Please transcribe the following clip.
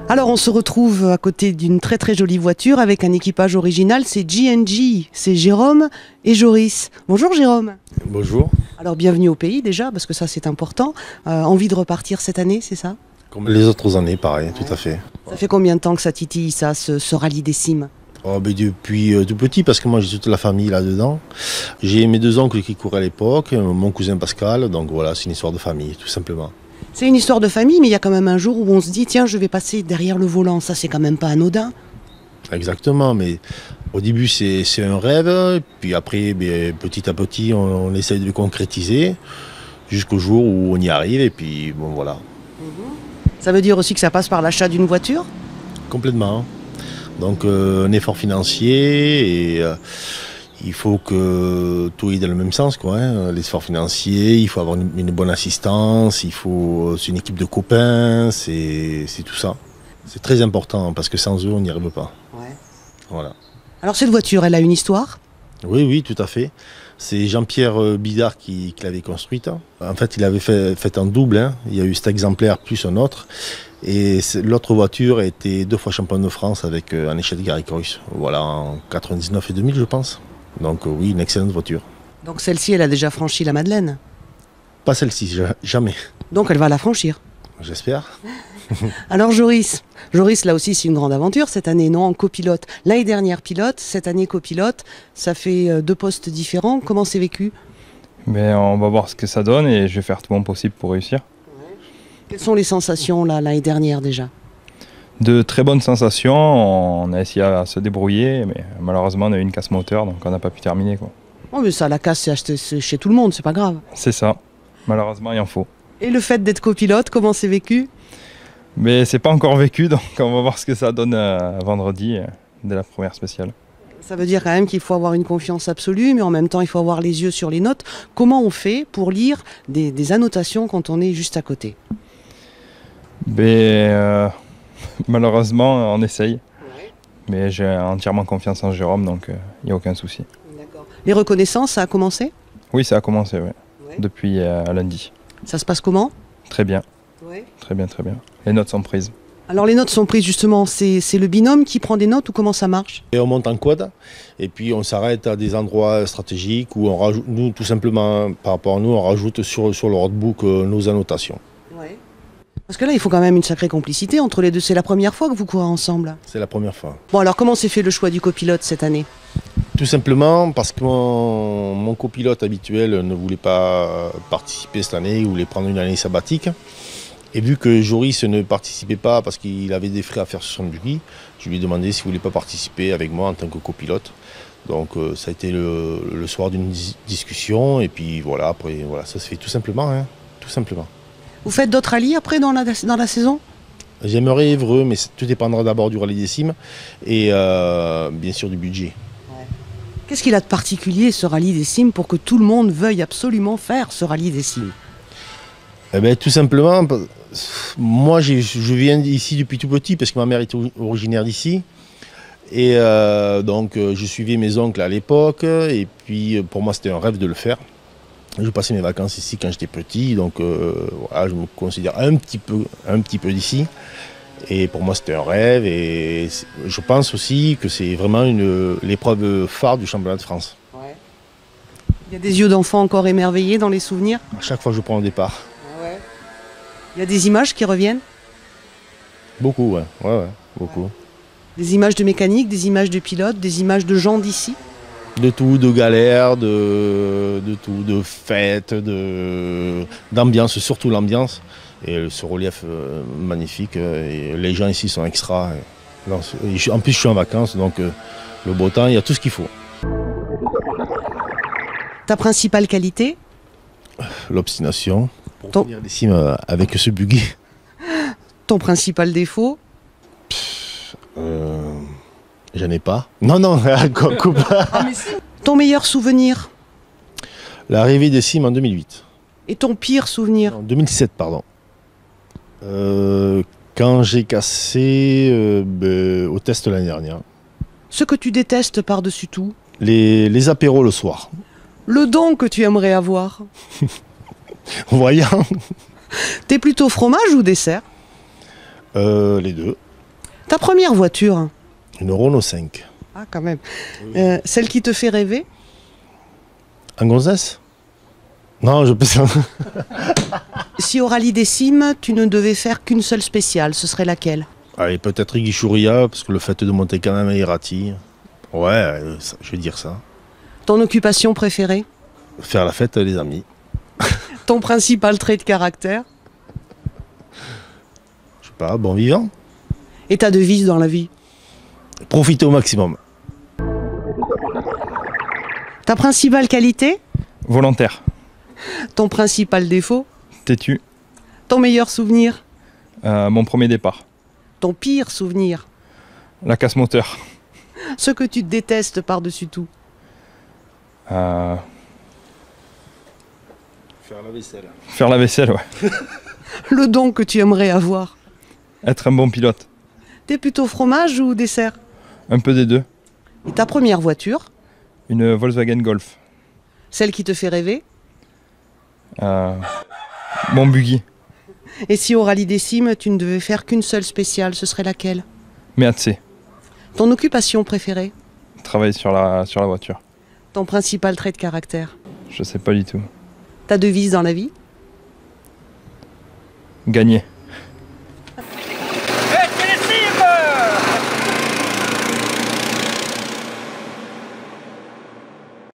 Alors on se retrouve à côté d'une très très jolie voiture avec un équipage original, c'est G&G, c'est Jérôme et Joris. Bonjour Jérôme. Bonjour. Alors bienvenue au pays déjà, parce que ça c'est important. Envie de repartir cette année, c'est ça? Comme les autres années, pareil, tout à fait. Ça fait combien de temps que ça titille ça, ce rallye des cimes? Depuis tout petit, parce que moi j'ai toute la famille là-dedans. J'ai mes 2 oncles qui couraient à l'époque, mon cousin Pascal, donc voilà, c'est une histoire de famille, tout simplement. C'est une histoire de famille, mais il y a quand même un jour où on se dit, tiens, je vais passer derrière le volant, ça c'est quand même pas anodin. Exactement, mais au début c'est un rêve, puis après petit à petit on essaye de le concrétiser, jusqu'au jour où on y arrive, et puis bon voilà. Ça veut dire aussi que ça passe par l'achat d'une voiture? Complètement. Donc un effort financier, et il faut que tout aille dans le même sens, quoi, hein. L'effort financier, il faut avoir une bonne assistance, c'est une équipe de copains, c'est tout ça. C'est très important, parce que sans eux, on n'y arrive pas. Ouais. Voilà. Alors cette voiture, elle a une histoire? Oui, tout à fait. C'est Jean-Pierre Bidard qui l'avait construite. En fait, il avait fait un double, hein. Il y a eu cet exemplaire plus un autre. Et l'autre voiture a été 2 fois championne de France avec un échec Garry-Croix. Voilà, en 99 et 2000, je pense. Donc oui, une excellente voiture. Donc celle-ci, elle a déjà franchi la Madeleine? Pas celle-ci, jamais. Donc elle va la franchir? J'espère. Alors Joris, là aussi c'est une grande aventure cette année, non? En copilote. L'année dernière pilote, cette année copilote, ça fait 2 postes différents. Comment c'est vécu? Mais on va voir ce que ça donne et je vais faire tout mon possible pour réussir. Quelles sont les sensations là l'année dernière déjà? De très bonnes sensations, on a essayé à se débrouiller, mais malheureusement on a eu une casse moteur, donc on n'a pas pu terminer, quoi. Oh mais ça, la casse c'est acheté chez tout le monde, c'est pas grave. C'est ça, malheureusement il en faut. Et le fait d'être copilote, comment c'est vécu? Mais c'est pas encore vécu, donc on va voir ce que ça donne vendredi, dès la première spéciale. Ça veut dire quand même qu'il faut avoir une confiance absolue, mais en même temps il faut avoir les yeux sur les notes. Comment on fait pour lire des annotations quand on est juste à côté? Malheureusement on essaye, mais j'ai entièrement confiance en Jérôme, donc il n'y a aucun souci. Les reconnaissances, ça a commencé? Oui, ça a commencé, ouais. Depuis lundi. Ça se passe comment? Très bien. Ouais. Très bien. Les notes sont prises. Alors les notes sont prises justement, c'est le binôme qui prend des notes ou comment ça marche? Et on monte en quad, et puis on s'arrête à des endroits stratégiques où on rajoute, nous tout simplement, par rapport à nous, on rajoute sur le roadbook nos annotations. Ouais. Parce que là, il faut quand même une sacrée complicité entre les deux. C'est la première fois que vous courez ensemble? C'est la première fois. Bon alors comment s'est fait le choix du copilote cette année? Tout simplement parce que mon copilote habituel ne voulait pas participer cette année, il voulait prendre une année sabbatique. Et vu que Joris ne participait pas parce qu'il avait des frais à faire sur son buggy, je lui ai demandé s'il ne voulait pas participer avec moi en tant que copilote. Donc ça a été le soir d'une discussion, et puis voilà, après voilà, ça se fait tout simplement, hein, tout simplement. Vous faites d'autres rallyes après dans la saison? J'aimerais Évreux, mais tout dépendra d'abord du rallye des cimes et bien sûr du budget. Qu'est-ce qu'il a de particulier ce rallye des cimes pour que tout le monde veuille absolument faire ce rallye des cimes? Eh bien, tout simplement, moi je viens d'ici depuis tout petit parce que ma mère était originaire d'ici. Et donc je suivais mes oncles à l'époque, et puis pour moi c'était un rêve de le faire. Je passais mes vacances ici quand j'étais petit, donc voilà, je me considère un petit peu d'ici. Et pour moi c'était un rêve, et je pense aussi que c'est vraiment l'épreuve phare du championnat de France. Ouais. Il y a des yeux d'enfant encore émerveillés dans les souvenirs? À chaque fois que je prends le départ. Ouais. Il y a des images qui reviennent? Beaucoup, ouais, beaucoup. Ouais. Des images de mécanique, des images de pilotes, des images de gens d'ici? De tout, de galères, de tout, de fêtes, d'ambiance, surtout l'ambiance. Et ce relief magnifique, et les gens ici sont extra. En plus je suis en vacances, donc le beau temps, il y a tout ce qu'il faut. Ta principale qualité? L'obstination, pour finir les cimes avec ce buggy. Ton principal défaut? J'en ai pas. Non, coupe. Ton meilleur souvenir L'arrivée des cimes en 2008. et ton pire souvenir? En 2007, pardon. Quand j'ai cassé au test l'année dernière. Ce que tu détestes par-dessus tout? Les apéros le soir. Le don que tu aimerais avoir? Voyant. T'es plutôt fromage ou dessert? Les deux. Ta première voiture? Une Renault 5. Ah, quand même. Celle qui te fait rêver? Un gonzesse? Non, je peux ça. Si au rallye des cimes, tu ne devais faire qu'une seule spéciale, ce serait laquelle? Allez, peut-être Guichouria, parce que le fait de monter quand même à Irati. Ouais, je vais dire ça. Ton occupation préférée? Faire la fête, les amis. Ton principal trait de caractère? Je sais pas, bon vivant. Et ta devise dans la vie? Profiter au maximum. Ta principale qualité? Volontaire. Ton principal défaut? Têtu. Ton meilleur souvenir? Mon premier départ. Ton pire souvenir? La casse moteur. Ce que tu détestes par-dessus tout? Faire la vaisselle. Faire la vaisselle, ouais. Le don que tu aimerais avoir? Être un bon pilote. T'es plutôt fromage ou dessert? Un peu des deux. Et ta première voiture? Une Volkswagen Golf. Celle qui te fait rêver? Mon buggy. Et si au rallye des cimes, tu ne devais faire qu'une seule spéciale, ce serait laquelle? Meatse. Ton occupation préférée? Travailler sur la voiture. Ton principal trait de caractère? Je sais pas du tout. Ta devise dans la vie? Gagner.